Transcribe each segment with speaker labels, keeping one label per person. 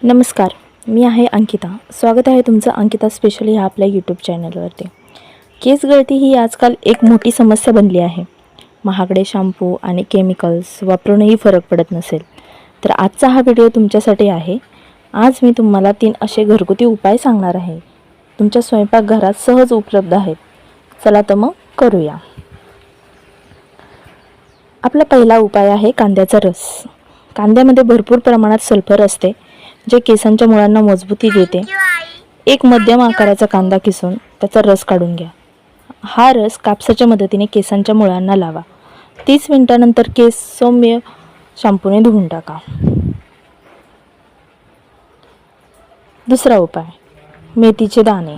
Speaker 1: नमस्कार, मी आहे अंकिता. स्वागत आहे तुमचं अंकिता स्पेशल ह्या आपल्या यूट्यूब चॅनलवरती. केस गळती ही आजकाल एक मोठी समस्या बनली आहे. महागडे शॅम्पू आणि केमिकल्स वापरूनही फरक पडत नसेल तर आजचा हा व्हिडिओ तुमच्यासाठी आहे. आज मी तुम्हाला 3 असे घरगुती उपाय सांगणार आहे. तुमच्या स्वयंपाकघरात सहज उपलब्ध आहेत. चला तर मग करूया. आपला पहिला उपाय आहे कांद्याचा रस. कांद्यामध्ये भरपूर प्रमाणात सल्फर असते, जे केसांच्या मुळांना मजबूती देते. एक मध्यम आकाराचा कांदा किसून त्याचा रस काढून घ्या. हा रस कापसाच्या मदतीने केसांच्या मुळांना लावा. 30 मिनिटांनंतर केस सौम्य शॅम्पूने धुवून टाका. दुसरा उपाय, मेथीचे दाणे.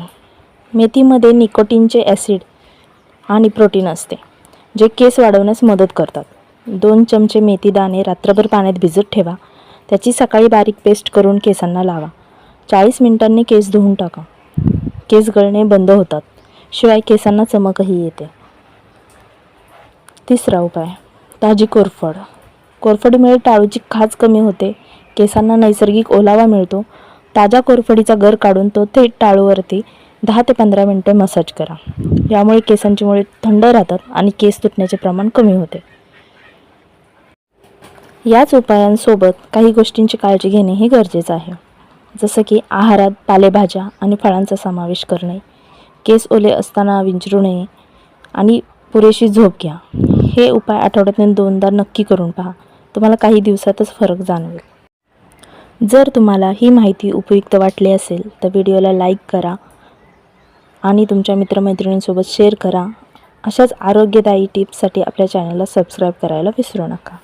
Speaker 1: मेथीमध्ये निकोटीनचे ॲसिड आणि प्रोटीन असते, जे केस वाढवण्यास मदत करतात. 2 चमचे मेथी दाणे रात्रभर पाण्यात भिजत ठेवा. त्याची सकाळी बारीक पेस्ट करून केसांना लावा. 40 मिनिटांनी केस धुवून टाका. केस गळणे बंद होतात, शिवाय केसांना चमकही येते. तिसरा उपाय, ताजी कोरफड. कोरफडीमुळे टाळूची खाज कमी होते, केसांना नैसर्गिक ओलावा मिळतो. ताज्या कोरफडीचा गर काढून तो थेट टाळूवरती 10 ते 15 मिनिटे मसाज करा. यामुळे केसांची मुळे थंड राहतात आणि केस तुटण्याचे प्रमाण कमी होते. याच उपायांसोबत काही गोष्टींची काळजी घेणेही गरजेचं आहे, जसं की आहारात पालेभाज्या आणि फळांचा समावेश करणे, केस ओले असताना विंचरू नये आणि पुरेशी झोप घ्या. हे उपाय आठवड्यातून 2दा नक्की करून पहा. तुम्हाला काही दिवसातच फरक जाणवेल. जर तुम्हाला ही माहिती उपयुक्त वाटली असेल तर व्हिडिओला लाईक करा आणि तुमच्या मित्रमैत्रिणींसोबत शेअर करा. अशाच आरोग्यदायी टिप्ससाठी आपल्या चॅनलला सबस्क्राईब करायला विसरू नका.